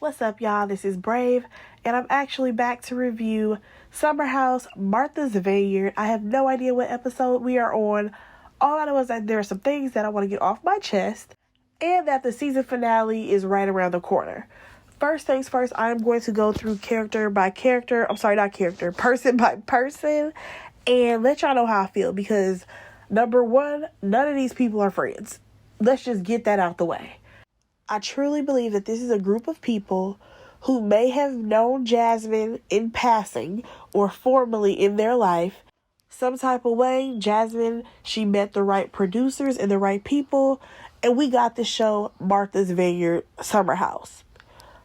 What's up, y'all? This is Brave, and I'm actually back to review Summer House, Martha's Vineyard. I have no idea what episode we are on. All I know is that there are some things that I want to get off my chest, and that the season finale is right around the corner. First things first, I'm going to go through person by person, and let y'all know how I feel, because number one, none of these people are friends. Let's just get that out the way. I truly believe that this is a group of people who may have known Jasmine in passing or formally in their life. Some type of way, Jasmine, she met the right producers and the right people, and we got the show Martha's Vineyard Summer House.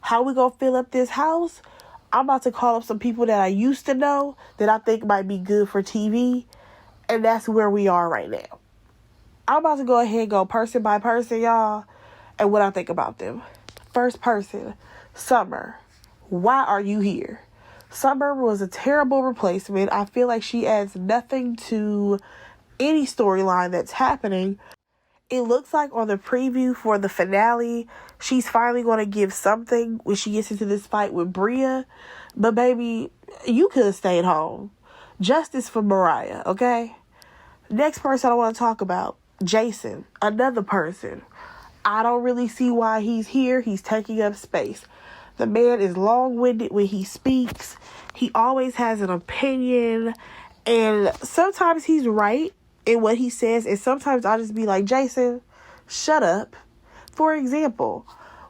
How we gonna fill up this house? I'm about to call up some people that I used to know that I think might be good for TV, and that's where we are right now. I'm about to go ahead and go person by person, y'all, and what I think about them. First person, Summer. Why are you here? Summer was a terrible replacement. I feel like she adds nothing to any storyline that's happening. It looks like on the preview for the finale, she's finally going to give something when she gets into this fight with Bria. But baby, you could have stayed home. Justice for Mariah, okay? Next person I want to talk about, Jason, another person. I don't really see why he's here. He's taking up space. The man is long-winded when he speaks. He always has an opinion. And sometimes he's right in what he says. And sometimes I'll just be like, Jason, shut up. For example,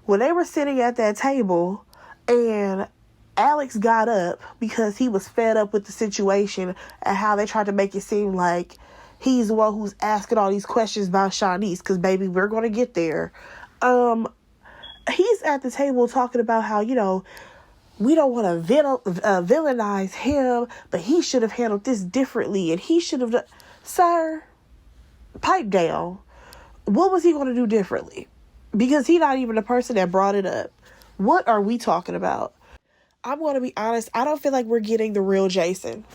when they were sitting at that table and Alex got up because he was fed up with the situation and how they tried to make it seem like he's the one who's asking all these questions about Shanice, because, baby, we're going to get there. He's at the table talking about how, we don't want to villainize him, but he should have handled this differently, and he should have done... Sir, pipe down. What was he going to do differently? Because he's not even the person that brought it up. What are we talking about? I'm going to be honest, I don't feel like we're getting the real Jason.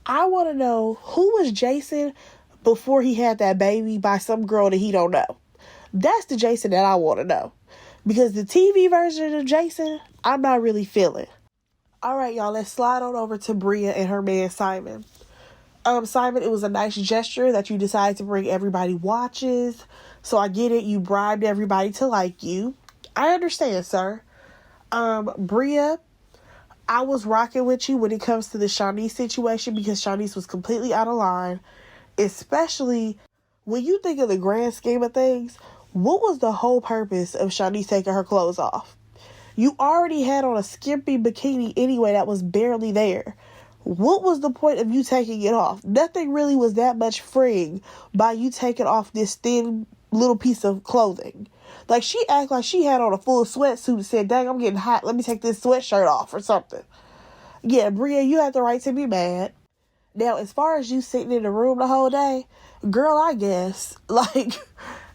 I want to know, who was Jason before he had that baby by some girl that he don't know? That's the Jason that I want to know. Because the TV version of Jason, I'm not really feeling. All right, y'all, let's slide on over to Bria and her man, Simon. Simon, it was a nice gesture that you decided to bring everybody watches. So I get it. You bribed everybody to like you. I understand, sir. Bria, I was rocking with you when it comes to the Shanice situation, because Shanice was completely out of line. Especially when you think of the grand scheme of things, what was the whole purpose of Shanice taking her clothes off? You already had on a skimpy bikini anyway that was barely there. What was the point of you taking it off? Nothing really was that much freeing by you taking off this thin little piece of clothing. Like, she acted like she had on a full sweatsuit and said, dang, I'm getting hot. Let me take this sweatshirt off or something. Yeah, Bria, you have the right to be mad. Now, as far as you sitting in the room the whole day, girl, I guess, like,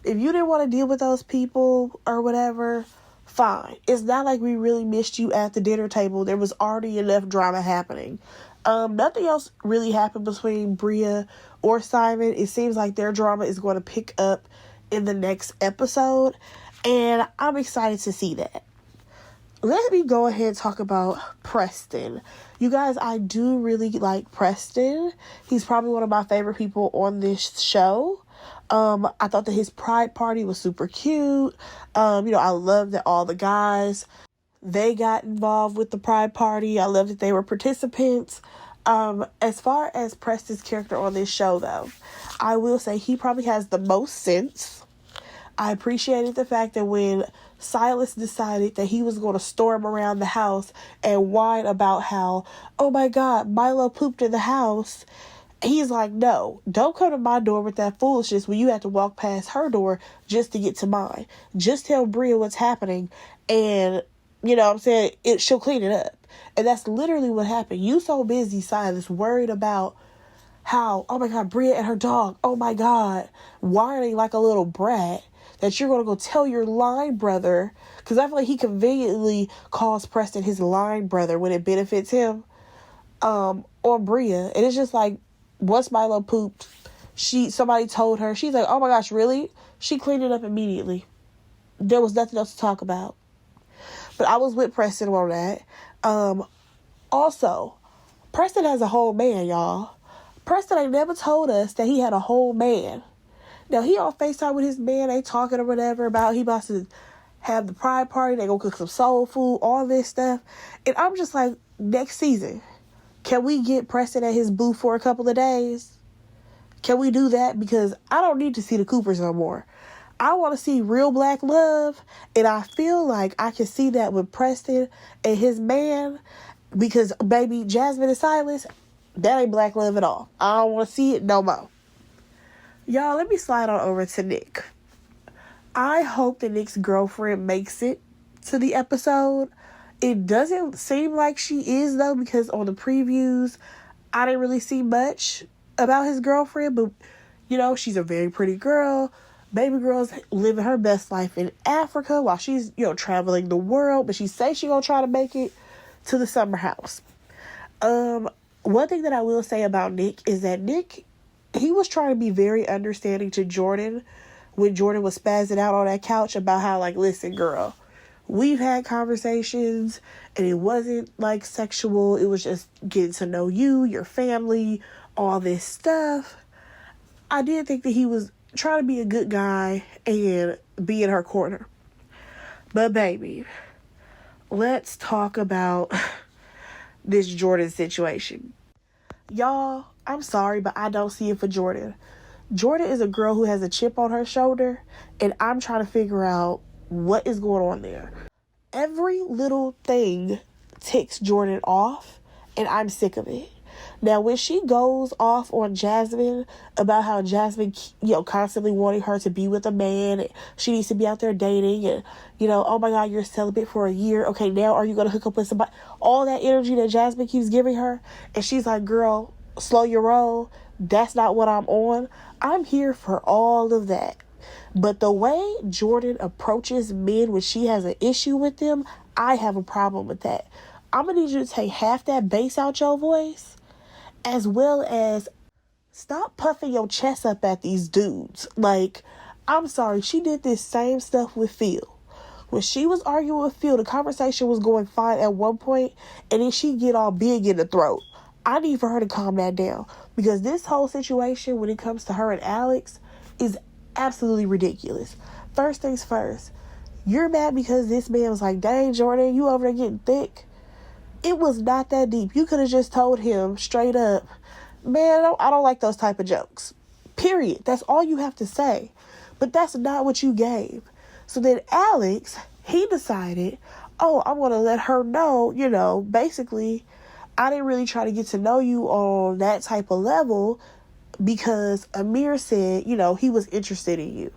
if you didn't want to deal with those people or whatever, fine. It's not like we really missed you at the dinner table. There was already enough drama happening. Nothing else really happened between Bria or Simon. It seems like their drama is going to pick up in the next episode, and I'm excited to see that. Let me go ahead and talk about Preston. You guys, I do really like Preston. He's probably one of my favorite people on this show. I thought that his pride party was super cute. I love that all the guys, they got involved with the pride party. I love that they were participants. As far as Preston's character on this show, though, I will say he probably has the most sense. I appreciated the fact that when Silas decided that he was going to storm around the house and whine about how, oh my God, Milo pooped in the house, he's like, no, don't come to my door with that foolishness when you have to walk past her door just to get to mine. Just tell Bria what's happening, and, she'll clean it up. And that's literally what happened. You so busy, Silas, worried about how, oh my God, Bria and her dog, oh my God, whining like a little brat, that you're going to go tell your line brother, because I feel like he conveniently calls Preston his line brother when it benefits him, or Bria. And it's just like, once Milo pooped, somebody told her, she's like, oh my gosh, really? She cleaned it up immediately. There was nothing else to talk about. But I was with Preston on that. Also, Preston has a whole man, y'all. Preston ain't never told us that he had a whole man. Now, he on FaceTime with his man. They talking or whatever about he about to have the pride party. They gonna cook some soul food, all this stuff. And I'm just like, next season, can we get Preston at his booth for a couple of days? Can we do that? Because I don't need to see the Coopers no more. I want to see real black love. And I feel like I can see that with Preston and his man. Because, baby, Jasmine and Silas, that ain't black love at all. I don't want to see it no more. Y'all, let me slide on over to Nick. I hope that Nick's girlfriend makes it to the episode. It doesn't seem like she is, though, because on the previews, I didn't really see much about his girlfriend, but you know, she's a very pretty girl. Baby girl's living her best life in Africa while she's, you know, traveling the world, but she says she gonna try to make it to the summer house. One thing that I will say about Nick is that Nick, he was trying to be very understanding to Jordan when Jordan was spazzing out on that couch about how, like, listen, girl, we've had conversations and it wasn't like sexual. It was just getting to know you, your family, all this stuff. I did think that he was trying to be a good guy and be in her corner. But baby, let's talk about this Jordan situation. Y'all, I'm sorry, but I don't see it for Jordan. Jordan is a girl who has a chip on her shoulder, and I'm trying to figure out what is going on there. Every little thing ticks Jordan off, and I'm sick of it. Now, when she goes off on Jasmine about how Jasmine, you know, constantly wanting her to be with a man, and she needs to be out there dating, and, you know, oh my God, you're celibate for a year. Okay, now are you going to hook up with somebody? All that energy that Jasmine keeps giving her, and she's like, girl, slow your roll. That's not what I'm on. I'm here for all of that. But the way Jordan approaches men when she has an issue with them, I have a problem with that. I'm going to need you to take half that bass out your voice, as well as stop puffing your chest up at these dudes. Like, I'm sorry, she did this same stuff with Phil. When she was arguing with Phil, the conversation was going fine at one point, and then she get all big in the throat. I need for her to calm that down, because this whole situation when it comes to her and Alex is absolutely ridiculous. First things first, you're mad because this man was like, dang, Jordan, you over there getting thick. It was not that deep. You could have just told him straight up, man, I don't like those type of jokes. Period. That's all you have to say. But that's not what you gave. So then Alex, he decided, oh, I'm going to let her know, you know, basically, I didn't really try to get to know you on that type of level because Amir said, you know, he was interested in you.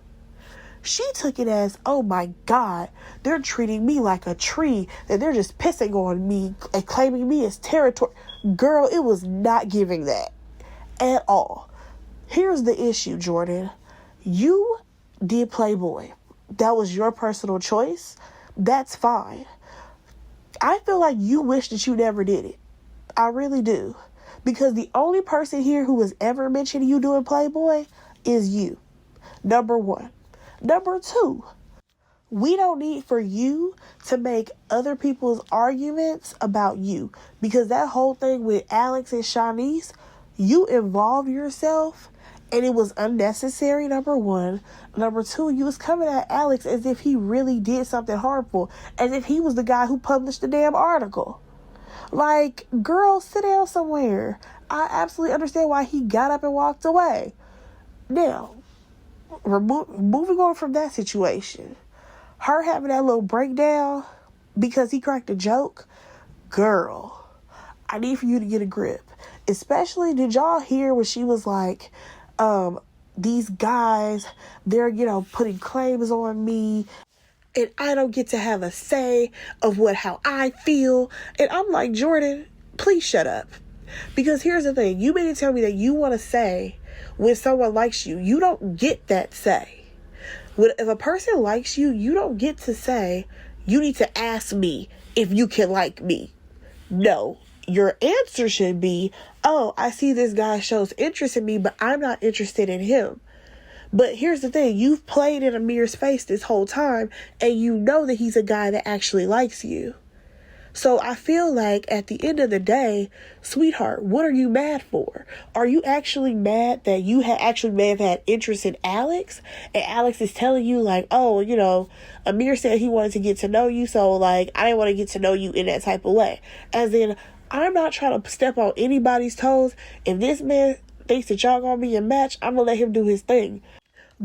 She took it as, oh my God, they're treating me like a tree, that they're just pissing on me and claiming me as territory. Girl, it was not giving that at all. Here's the issue, Jordan. You did Playboy. That was your personal choice. That's fine. I feel like you wish that you never did it. I really do. Because the only person here who has ever mentioned you doing Playboy is you. Number one. Number two, we don't need for you to make other people's arguments about you. Because that whole thing with Alex and Shanice, you involved yourself and it was unnecessary, number one. Number two, you was coming at Alex as if he really did something harmful. As if he was the guy who published the damn article. Like, girl, sit down somewhere. I absolutely understand why he got up and walked away. Now, moving on from that situation, her having that little breakdown because he cracked a joke, girl, I need for you to get a grip. Especially, did y'all hear when she was like, these guys, they're, you know, putting claims on me and I don't get to have a say of how I feel. And I'm like, Jordan, please shut up. Because here's the thing, you mean to tell me that you want to say when someone likes you, you don't get that say. If a person likes you, you don't get to say, you need to ask me if you can like me. No, your answer should be, oh, I see this guy shows interest in me, but I'm not interested in him. But here's the thing. You've played in Amir's face this whole time, and you know that he's a guy that actually likes you. So I feel like at the end of the day, sweetheart, what are you mad for? Are you actually mad that you actually may have had interest in Alex? And Alex is telling you like, oh, Amir said he wanted to get to know you. So like, I didn't want to get to know you in that type of way. As in, I'm not trying to step on anybody's toes. If this man thinks that y'all gonna be a match, I'm gonna let him do his thing.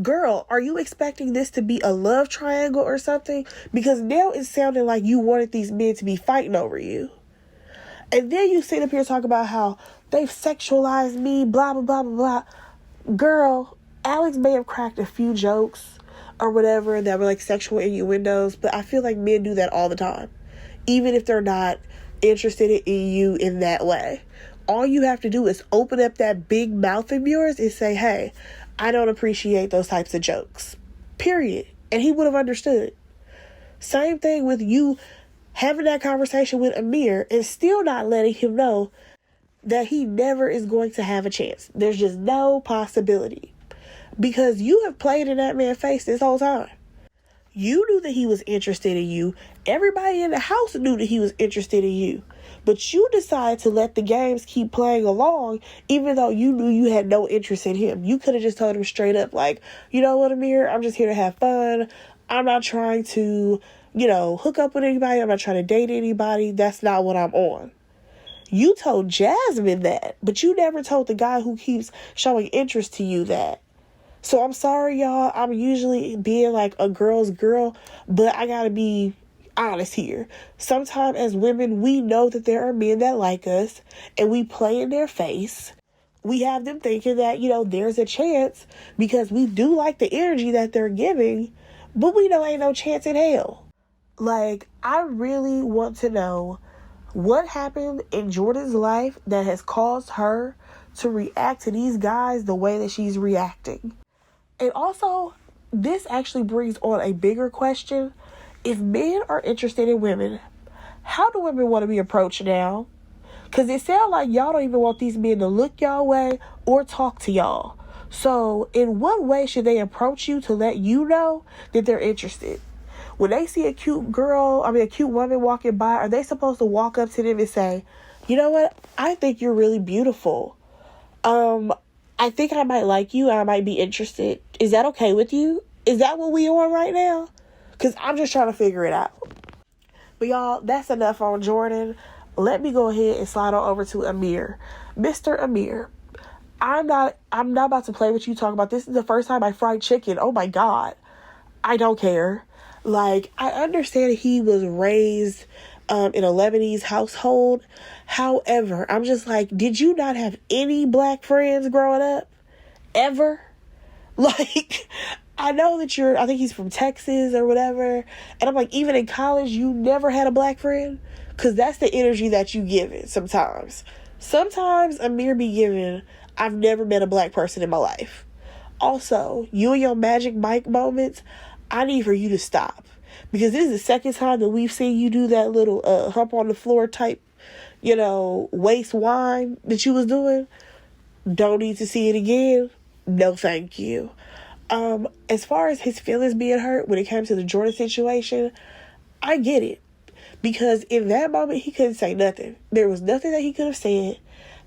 Girl, are you expecting this to be a love triangle or something? Because now it's sounding like you wanted these men to be fighting over you. And then you sit up here talking about how they've sexualized me, blah, blah, blah, blah, blah. Girl, Alex may have cracked a few jokes or whatever that were like sexual innuendos, but I feel like men do that all the time. Even if they're not interested in you in that way. All you have to do is open up that big mouth of yours and say, hey, I don't appreciate those types of jokes. Period. And he would have understood. Same thing with you having that conversation with Amir and still not letting him know that he never is going to have a chance. There's just no possibility. Because you have played in that man's face this whole time. You knew that he was interested in you. Everybody in the house knew that he was interested in you. But you decided to let the games keep playing along, even though you knew you had no interest in him. You could have just told him straight up, like, you know what, Amir? I'm just here to have fun. I'm not trying to, hook up with anybody. I'm not trying to date anybody. That's not what I'm on. You told Jasmine that, but you never told the guy who keeps showing interest to you that. So I'm sorry, y'all. I'm usually being like a girl's girl, but I gotta be honest here. Sometimes as women, we know that there are men that like us and we play in their face. We have them thinking that, there's a chance because we do like the energy that they're giving, but we know ain't no chance in hell. Like, I really want to know what happened in Jordan's life that has caused her to react to these guys the way that she's reacting. And also, this actually brings on a bigger question. If men are interested in women, how do women want to be approached now? Because it sounds like y'all don't even want these men to look y'all way or talk to y'all. So in what way should they approach you to let you know that they're interested? When they see a cute woman walking by, are they supposed to walk up to them and say, you know what? I think you're really beautiful. I think I might like you and I might be interested. Is that okay with you? Is that what we on right now? Because I'm just trying to figure it out. But y'all, that's enough on Jordan. Let me go ahead and slide on over to Amir. Mr. Amir, I'm not about to play with you talking about this is the first time I fried chicken. Oh my God. I don't care. Like, I understand he was raised in a Lebanese household. However, I'm just like, did you not have any black friends growing up? Ever? Like, I know that I think he's from Texas or whatever. And I'm like, even in college, you never had a black friend? Because that's the energy that you give it sometimes. Sometimes Amir be giving, I've never met a black person in my life. Also, you and your Magic Mike moments, I need for you to stop. Because this is the second time that we've seen you do that little hump on the floor type, waist wine that you was doing. Don't need to see it again. No, thank you. As far as his feelings being hurt when it came to the Jordan situation, I get it. Because in that moment, he couldn't say nothing. There was nothing that he could have said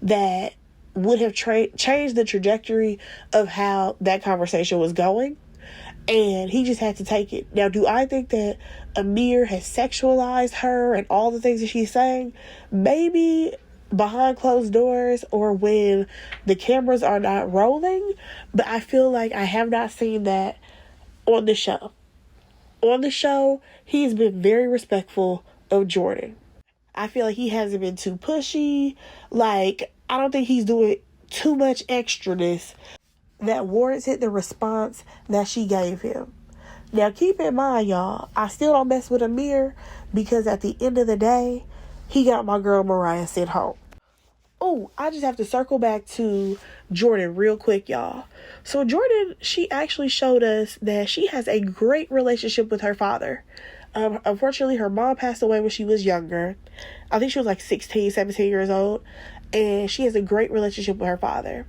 that would have changed the trajectory of how that conversation was going. And he just had to take it. Now, do I think that Amir has sexualized her and all the things that she's saying? Maybe behind closed doors or when the cameras are not rolling. But I feel like I have not seen that on the show. On the show, he's been very respectful of Jordan. I feel like he hasn't been too pushy. Like, I don't think he's doing too much extraness that warranted the response that she gave him. Now, keep in mind, y'all, I still don't mess with Amir because at the end of the day, he got my girl Mariah sent home. Oh, I just have to circle back to Jordan real quick, y'all. So Jordan, she actually showed us that she has a great relationship with her father. Unfortunately, her mom passed away when she was younger. I think she was like 16, 17 years old. And she has a great relationship with her father.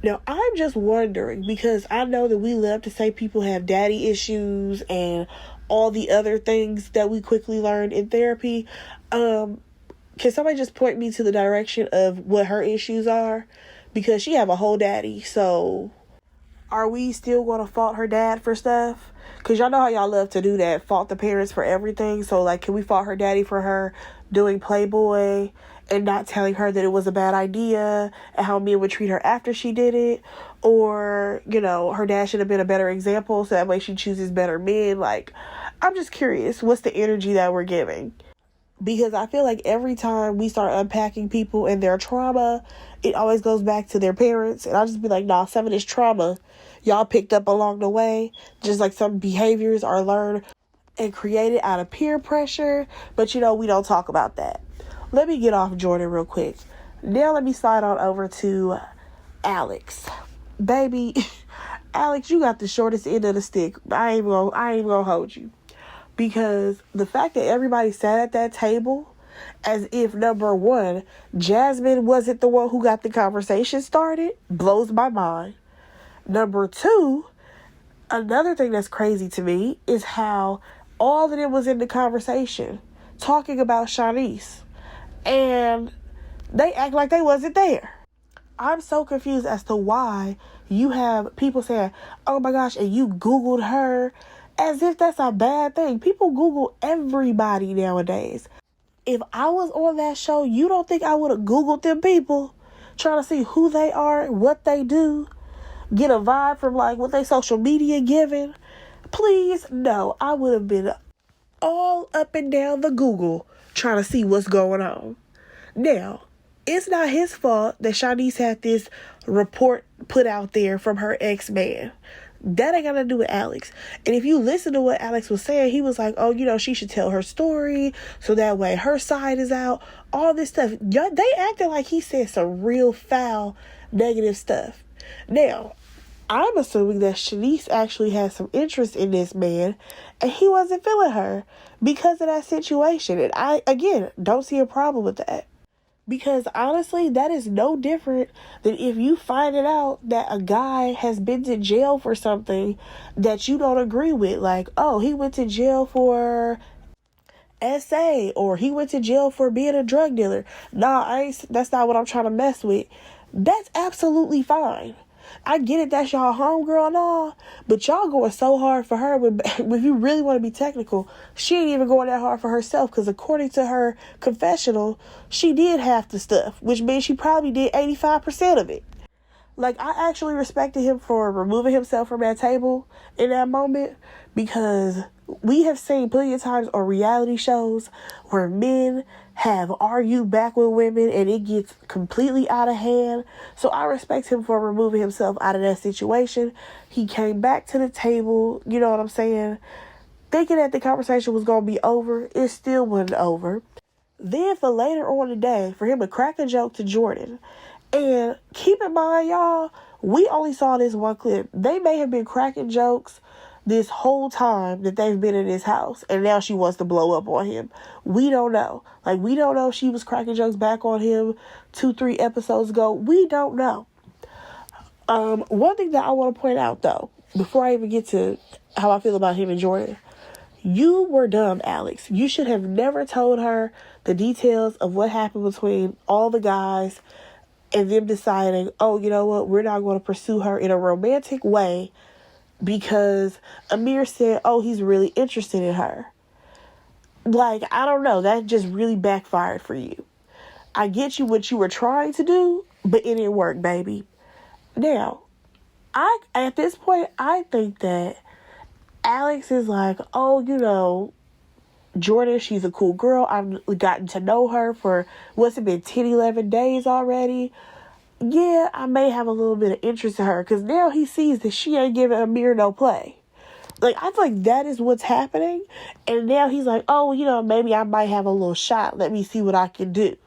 Now, I'm just wondering because I know that we love to say people have daddy issues and all the other things that we quickly learned in therapy. Can somebody just point me to the direction of what her issues are? Because she have a whole daddy, so are we still going to fault her dad for stuff? Because y'all know how y'all love to do that. Fault the parents for everything. So, like, can we fault her daddy for her doing Playboy and not telling her that it was a bad idea and how men would treat her after she did it? Or, you know, her dad should have been a better example so that way she chooses better men. Like, I'm just curious. What's the energy that we're giving? Because I feel like every time we start unpacking people and their trauma, it always goes back to their parents. And I'll just be like, nah, some of this trauma y'all picked up along the way. Just like some behaviors are learned and created out of peer pressure. But, you know, we don't talk about that. Let me get off Jordan real quick. Now let me slide on over to Alex. Baby, Alex, you got the shortest end of the stick. I ain't gonna hold you. Because the fact that everybody sat at that table as if, number one, Jasmine wasn't the one who got the conversation started blows my mind. Number two, another thing that's crazy to me is how all of it was in the conversation talking about Shanice. And they act like they wasn't there. I'm so confused as to why you have people saying, oh my gosh, and you Googled her. As if that's a bad thing. People Google everybody nowadays. If I was on that show, you don't think I would have Googled them people? Trying to see who they are, what they do. Get a vibe from like what they social media giving. Please, no. I would have been all up and down the Google trying to see what's going on. Now, it's not his fault that Shanice had this report put out there from her ex-man. That ain't got to do with Alex. And if you listen to what Alex was saying, he was like, oh, you know, she should tell her story so that way her side is out. All this stuff. They acted like he said some real foul, negative stuff. Now, I'm assuming that Shanice actually had some interest in this man and he wasn't feeling her because of that situation. And I, again, don't see a problem with that. Because honestly, that is no different than if you find it out that a guy has been to jail for something that you don't agree with. Like, oh, he went to jail for SA or he went to jail for being a drug dealer. Nah, that's not what I'm trying to mess with. That's absolutely fine. I get it, that's y'all homegirl and all, but y'all going so hard for her. If you really want to be technical, she ain't even going that hard for herself, because according to her confessional, she did half the stuff, which means she probably did 85% of it. Like, I actually respected him for removing himself from that table in that moment, because we have seen plenty of times on reality shows where men have argued back with women and it gets completely out of hand. So I respect him for removing himself out of that situation. He came back to the table, you know what I'm saying, thinking that the conversation was going to be over. It still wasn't over. Then for later on today, for him to crack a joke to Jordan. And keep in mind, y'all, we only saw this one clip. They may have been cracking jokes this whole time that they've been in his house, and now she wants to blow up on him. We don't know. Like, we don't know if she was cracking jokes back on him 2-3 episodes ago. We don't know. One thing that I want to point out, though, before I even get to how I feel about him and Jordan, you were dumb, Alex. You should have never told her the details of what happened between all the guys and them deciding, oh, you know what, we're not going to pursue her in a romantic way because Amir said, oh, he's really interested in her. Like, I don't know. That just really backfired for you. I get you what you were trying to do, but it didn't work, baby. Now, at this point, I think that Alex is like, oh, you know, Jordan, she's a cool girl. I've gotten to know her for, what's it been, 10, 11 days already. Yeah, I may have a little bit of interest in her because now he sees that she ain't giving Amir no play. Like, I feel like that is what's happening. And now he's like, oh, you know, maybe I might have a little shot. Let me see what I can do.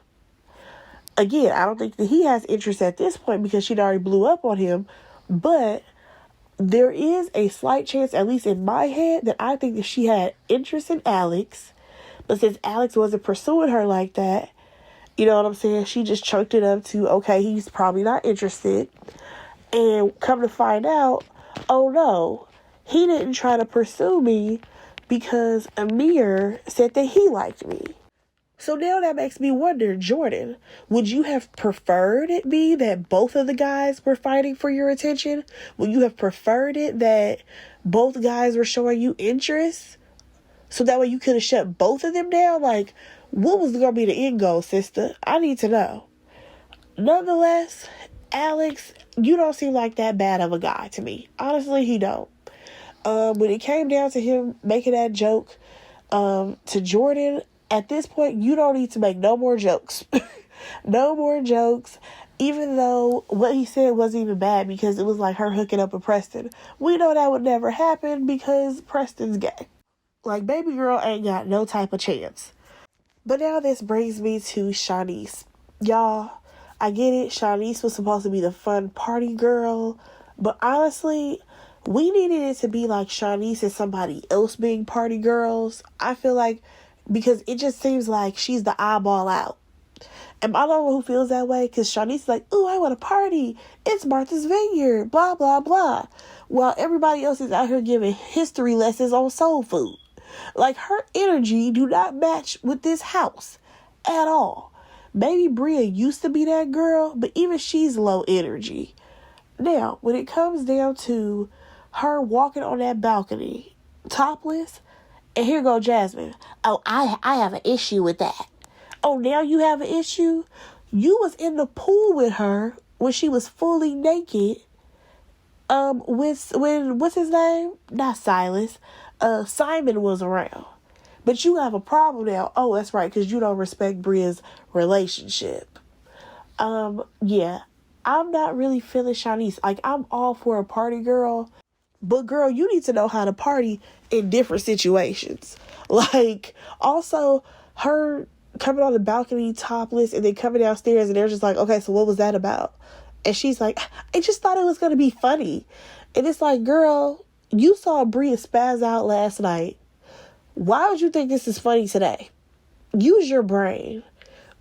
Again, I don't think that he has interest at this point because she'd already blew up on him. But there is a slight chance, at least in my head, that I think that she had interest in Alex. But since Alex wasn't pursuing her like that, you know what I'm saying? She just chunked it up to, okay, he's probably not interested. And come to find out, oh no, he didn't try to pursue me because Amir said that he liked me. So now that makes me wonder, Jordan, would you have preferred it be that both of the guys were fighting for your attention? Would you have preferred it that both guys were showing you interest? So that way you could have shut both of them down? Like, what was going to be the end goal, sister? I need to know. Nonetheless, Alex, you don't seem like that bad of a guy to me. Honestly, he don't. When it came down to him making that joke to Jordan, at this point, you don't need to make no more jokes. No more jokes. Even though what he said wasn't even bad because it was like her hooking up with Preston. We know that would never happen because Preston's gay. Like, baby girl ain't got no type of chance. But now this brings me to Shanice. Y'all, I get it. Shanice was supposed to be the fun party girl. But honestly, we needed it to be like Shanice and somebody else being party girls. I feel like, because it just seems like she's the eyeball out. Am I the one who feels that way? Because Shanice is like, ooh, I want a party. It's Martha's Vineyard. Blah, blah, blah. While everybody else is out here giving history lessons on soul food. Like, her energy do not match with this house at all. Maybe Bria used to be that girl, but even she's low energy. Now, when it comes down to her walking on that balcony, topless, and here go Jasmine. Oh, I have an issue with that. Oh, now you have an issue? You was in the pool with her when she was fully naked. What's his name? Not Silas. Simon was around. But you have a problem now. Oh, that's right, because you don't respect Bria's relationship. Yeah. I'm not really feeling Shanice. Like, I'm all for a party girl. But girl, you need to know how to party in different situations. Like, also, her coming on the balcony topless and then coming downstairs and they're just like, okay, so what was that about? And she's like, I just thought it was going to be funny. And it's like, girl, you saw Bria spaz out last night. Why would you think this is funny today? Use your brain.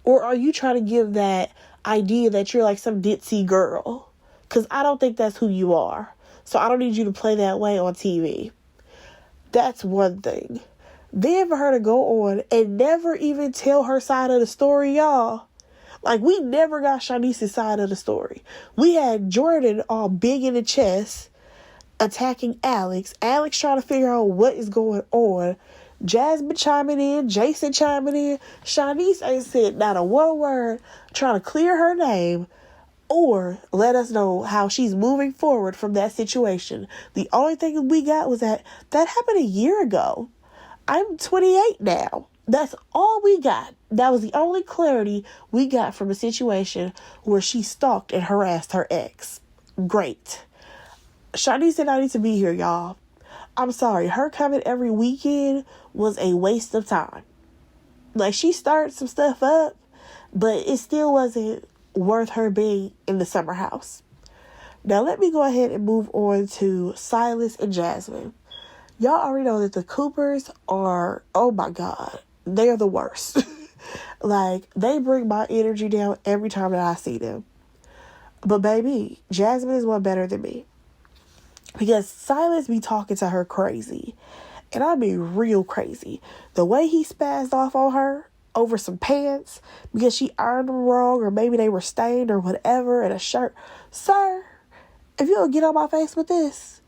Or are you trying to give that idea that you're like some ditzy girl? Because I don't think that's who you are. So I don't need you to play that way on TV. That's one thing. Then for her to go on and never even tell her side of the story, y'all. Like, we never got Shanice's side of the story. We had Jordan all big in the chest attacking Alex. Alex trying to figure out what is going on. Jasmine chiming in. Jason chiming in. Shanice ain't said not a one word trying to clear her name or let us know how she's moving forward from that situation. The only thing we got was that happened a year ago. I'm 28 now. That's all we got. That was the only clarity we got from a situation where she stalked and harassed her ex. Great. Shanice did not need to be here, y'all. I'm sorry. Her coming every weekend was a waste of time. Like, she started some stuff up, but it still wasn't worth her being in the summer house. Now, let me go ahead and move on to Silas and Jasmine. Y'all already know that the Coopers are, oh my God, they are the worst. Like, they bring my energy down every time that I see them. But baby, Jasmine is one better than me. Because Silas be talking to her crazy. And I mean real crazy. The way he spazzed off on her over some pants because she ironed them wrong or maybe they were stained or whatever, and a shirt. Sir, if you don't get on my face with this,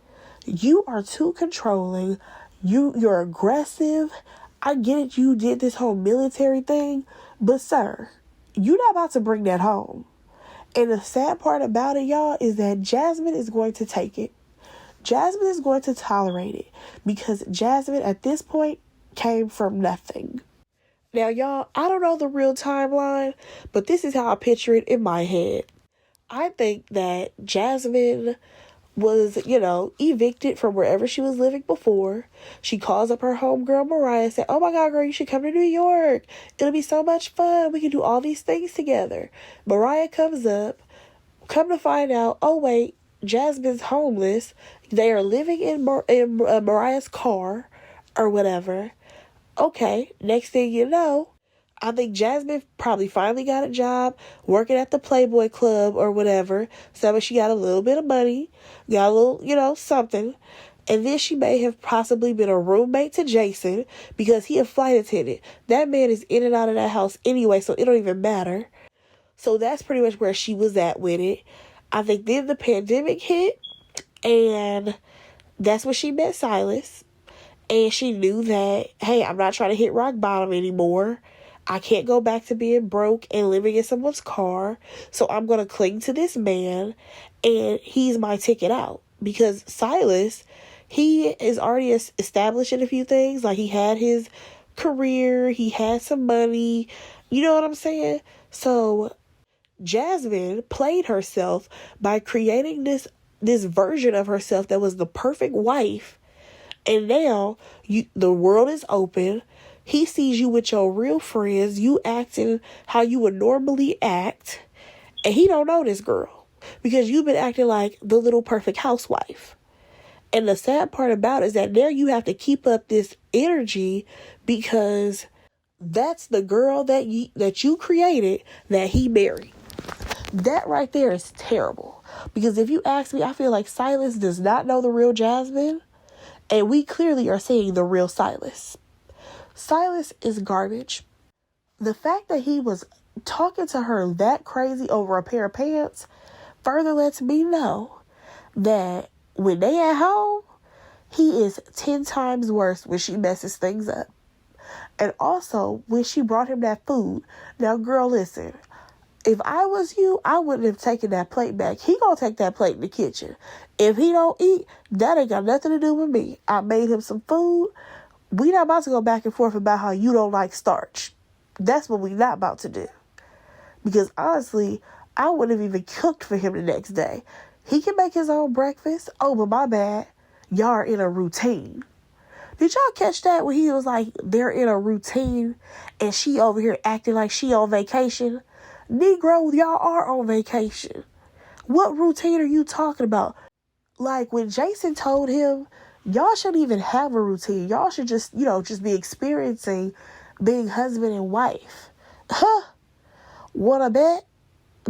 you are too controlling. You're aggressive. I get it, you did this whole military thing, but sir, you're not about to bring that home. And the sad part about it, y'all, is that Jasmine is going to take it. Jasmine is going to tolerate it because Jasmine at this point came from nothing. Now, y'all, I don't know the real timeline, but this is how I picture it in my head. I think that Jasmine was, evicted from wherever she was living before. She calls up her homegirl Mariah and said, oh my God, girl, you should come to New York. It'll be so much fun. We can do all these things together. Mariah comes up. Come to find out, oh wait, Jasmine's homeless. They are living in Mariah's car or whatever. Okay, next thing you know, I think Jasmine probably finally got a job working at the Playboy Club or whatever. So she got a little bit of money, got a little, something. And then she may have possibly been a roommate to Jason because he a flight attendant. That man is in and out of that house anyway, so it don't even matter. So that's pretty much where she was at with it. I think then the pandemic hit, and that's when she met Silas. And she knew that, hey, I'm not trying to hit rock bottom anymore. I can't go back to being broke and living in someone's car. So I'm going to cling to this man, and he's my ticket out. Because Silas, he is already established in a few things. Like, he had his career, he had some money. You know what I'm saying? So Jasmine played herself by creating this version of herself that was the perfect wife. And now the world is open. He sees you with your real friends, you acting how you would normally act, and he don't know this girl because you've been acting like the little perfect housewife. And the sad part about it is that now you have to keep up this energy because that's the girl that you created that he married. That right there is terrible. Because if you ask me, I feel like Silas does not know the real Jasmine, and we clearly are seeing the real Silas. Silas is garbage. The fact that he was talking to her that crazy over a pair of pants further lets me know that when they at home, he is 10 times worse when she messes things up. And also, when she brought him that food. Now, girl, listen. If I was you, I wouldn't have taken that plate back. He gonna take that plate in the kitchen. If he don't eat, that ain't got nothing to do with me. I made him some food. We not about to go back and forth about how you don't like starch. That's what we not about to do. Because honestly, I wouldn't have even cooked for him the next day. He can make his own breakfast. Oh, but my bad. Y'all are in a routine. Did y'all catch that when he was like, they're in a routine and she over here acting like she on vacation? Negro, y'all are on vacation. What routine are you talking about? Like when Jason told him, y'all shouldn't even have a routine. Y'all should just be experiencing being husband and wife. Huh? Wanna bet?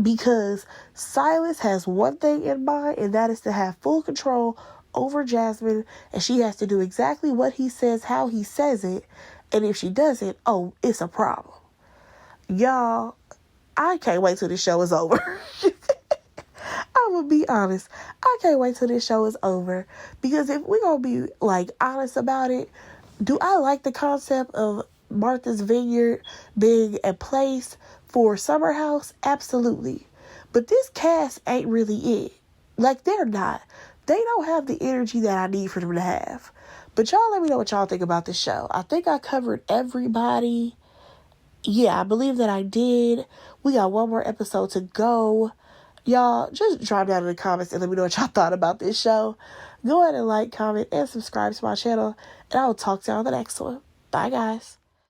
Because Silas has one thing in mind, and that is to have full control over Jasmine, and she has to do exactly what he says, how he says it, and if she doesn't, oh, it's a problem. Y'all, I can't wait till this show is over. I'm gonna be honest. I can't wait till this show is over, because if we're gonna be honest about it, do I like the concept of Martha's Vineyard being a place for summer house? Absolutely. But this cast ain't really it. They're not. They don't have the energy that I need for them to have. But y'all let me know what y'all think about this show. I think I covered everybody. Yeah, I believe that I did. We got one more episode to go. Y'all, just drop down in the comments and let me know what y'all thought about this show. Go ahead and like, comment, and subscribe to my channel. And I will talk to y'all on the next one. Bye, guys.